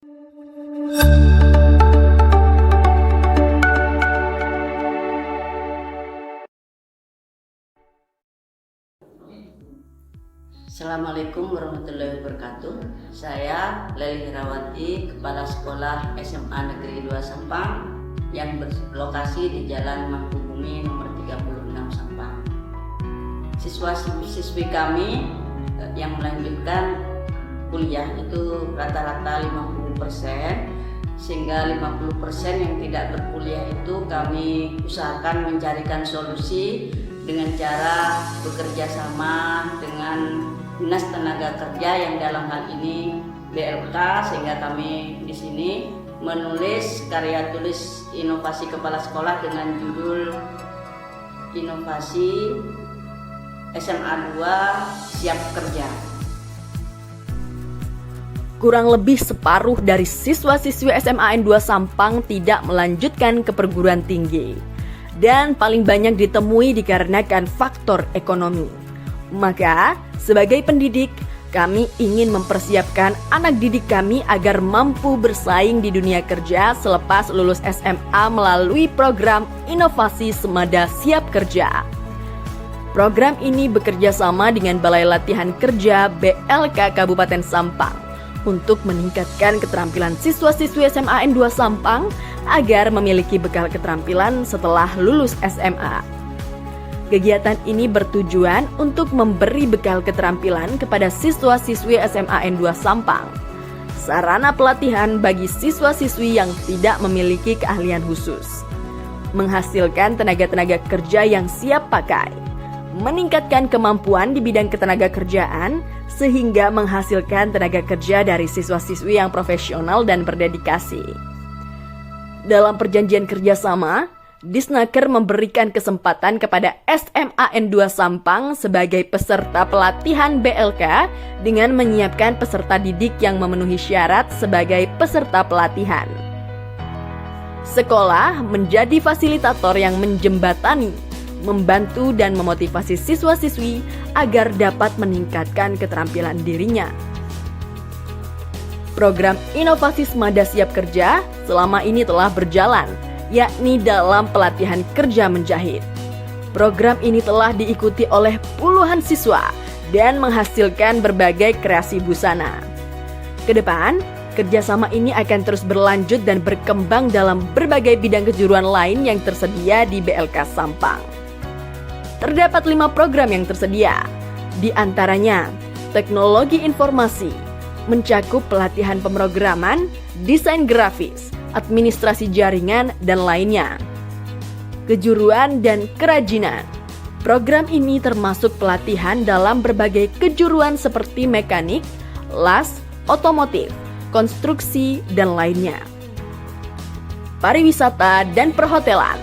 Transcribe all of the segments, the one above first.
Assalamualaikum warahmatullahi wabarakatuh. Saya Leli Herawati, Kepala Sekolah SMA Negeri 2 Sampang yang berlokasi di Jalan Mangkubumi nomor 36 Sampang. Siswa-siswi kami yang melanjutkan kuliah itu rata-rata 50%, sehingga 50% yang tidak berkuliah itu kami usahakan mencarikan solusi dengan cara bekerja sama dengan Dinas Tenaga Kerja yang dalam hal ini BLK, sehingga kami di sini menulis karya tulis inovasi kepala sekolah dengan judul Inovasi SMA 2 Siap Kerja. Kurang lebih separuh dari siswa-siswi SMA N2 Sampang tidak melanjutkan ke perguruan tinggi, dan paling banyak ditemui dikarenakan faktor ekonomi. Maka, sebagai pendidik, kami ingin mempersiapkan anak didik kami agar mampu bersaing di dunia kerja selepas lulus SMA melalui program Inovasi Semada Siap Kerja. Program ini bekerja sama dengan Balai Latihan Kerja BLK Kabupaten Sampang untuk meningkatkan keterampilan siswa-siswi SMA N2 Sampang agar memiliki bekal keterampilan setelah lulus SMA. Kegiatan ini bertujuan untuk memberi bekal keterampilan kepada siswa-siswi SMA N2 Sampang, sarana pelatihan bagi siswa-siswi yang tidak memiliki keahlian khusus, menghasilkan tenaga-tenaga kerja yang siap pakai, meningkatkan kemampuan di bidang ketenaga kerjaan, sehingga menghasilkan tenaga kerja dari siswa-siswi yang profesional dan berdedikasi. Dalam perjanjian kerjasama, Disnaker memberikan kesempatan kepada SMA N2 Sampang sebagai peserta pelatihan BLK dengan menyiapkan peserta didik yang memenuhi syarat sebagai peserta pelatihan. Sekolah menjadi fasilitator yang menjembatani, membantu dan memotivasi siswa-siswi agar dapat meningkatkan keterampilan dirinya. Program Inovasi Semada Siap Kerja selama ini telah berjalan, yakni dalam pelatihan kerja menjahit. Program ini telah diikuti oleh puluhan siswa dan menghasilkan berbagai kreasi busana. Kedepan, kerjasama ini akan terus berlanjut dan berkembang dalam berbagai bidang kejuruan lain yang tersedia di BLK Sampang. Terdapat 5 program yang tersedia, di antaranya Teknologi Informasi, mencakup pelatihan pemrograman, desain grafis, administrasi jaringan, dan lainnya. Kejuruan dan kerajinan. Program ini termasuk pelatihan dalam berbagai kejuruan seperti mekanik, las, otomotif, konstruksi, dan lainnya. Pariwisata dan perhotelan.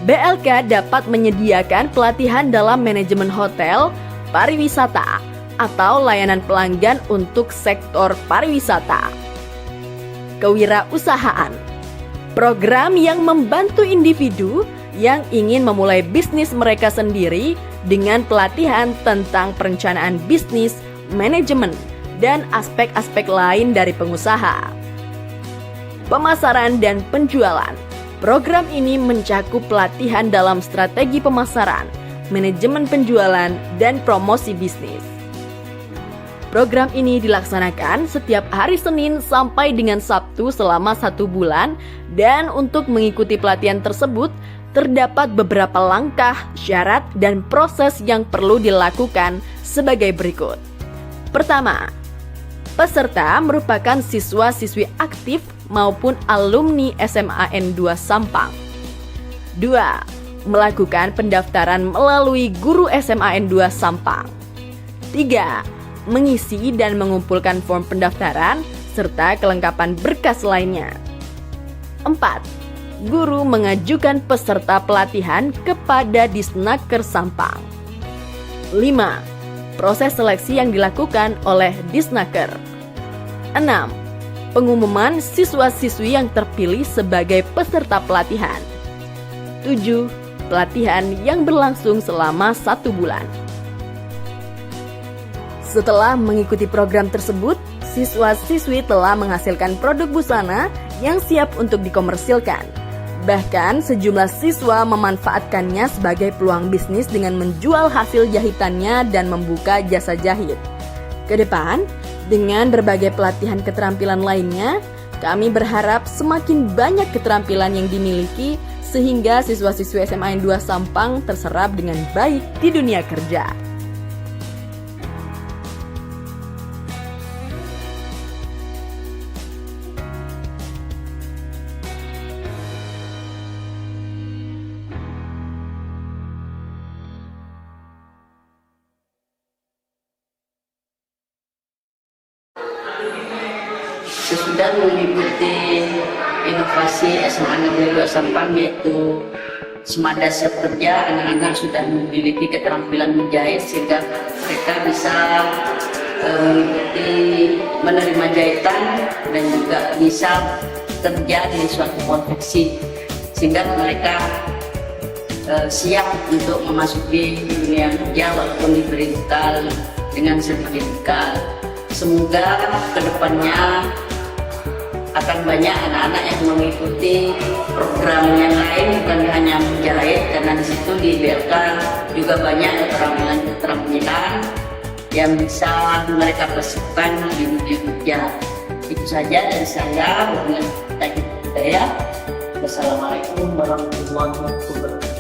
BLK dapat menyediakan pelatihan dalam manajemen hotel, pariwisata, atau layanan pelanggan untuk sektor pariwisata. Kewirausahaan, program yang membantu individu yang ingin memulai bisnis mereka sendiri dengan pelatihan tentang perencanaan bisnis, manajemen, dan aspek-aspek lain dari pengusaha. Pemasaran dan penjualan, program ini mencakup pelatihan dalam strategi pemasaran, manajemen penjualan, dan promosi bisnis. Program ini dilaksanakan setiap hari Senin sampai dengan Sabtu selama 1 bulan, dan untuk mengikuti pelatihan tersebut terdapat beberapa langkah, syarat, dan proses yang perlu dilakukan sebagai berikut. Pertama, peserta merupakan siswa-siswi aktif maupun alumni SMA N2 Sampang. 2. Melakukan pendaftaran melalui guru SMA N2 Sampang. 3. Mengisi dan mengumpulkan form pendaftaran serta kelengkapan berkas lainnya. 4. Guru mengajukan peserta pelatihan kepada Disnaker Sampang. 5. Proses seleksi yang dilakukan oleh Disnaker. 6. Pengumuman siswa-siswi yang terpilih sebagai peserta pelatihan. 7. Pelatihan yang berlangsung selama 1 bulan. Setelah mengikuti program tersebut, siswa-siswi telah menghasilkan produk busana yang siap untuk dikomersilkan. Bahkan sejumlah siswa memanfaatkannya sebagai peluang bisnis dengan menjual hasil jahitannya dan membuka jasa jahit. Kedepan, dengan berbagai pelatihan keterampilan lainnya, kami berharap semakin banyak keterampilan yang dimiliki sehingga siswa-siswi SMA N 2 Sampang terserap dengan baik di dunia kerja. Sesudah mengikuti inovasi SMA Negeri 2 Sampang yaitu Semada Siap Kerja, anak-anak sudah memiliki keterampilan menjahit sehingga mereka bisa mengikuti menerima jahitan dan juga bisa kerja di suatu konveksi sehingga mereka siap untuk memasuki dunia kerja walaupun diberi bekal dengan sedikit bekal. Semoga kedepannya akan banyak anak-anak yang mengikuti program yang lain, bukan hanya menjahit, karena di situ di BLK juga banyak keterampilan yang bisa mereka persiapkan di dunia kerja. Itu saja dari saya. Wassalamualaikum warahmatullahi wabarakatuh.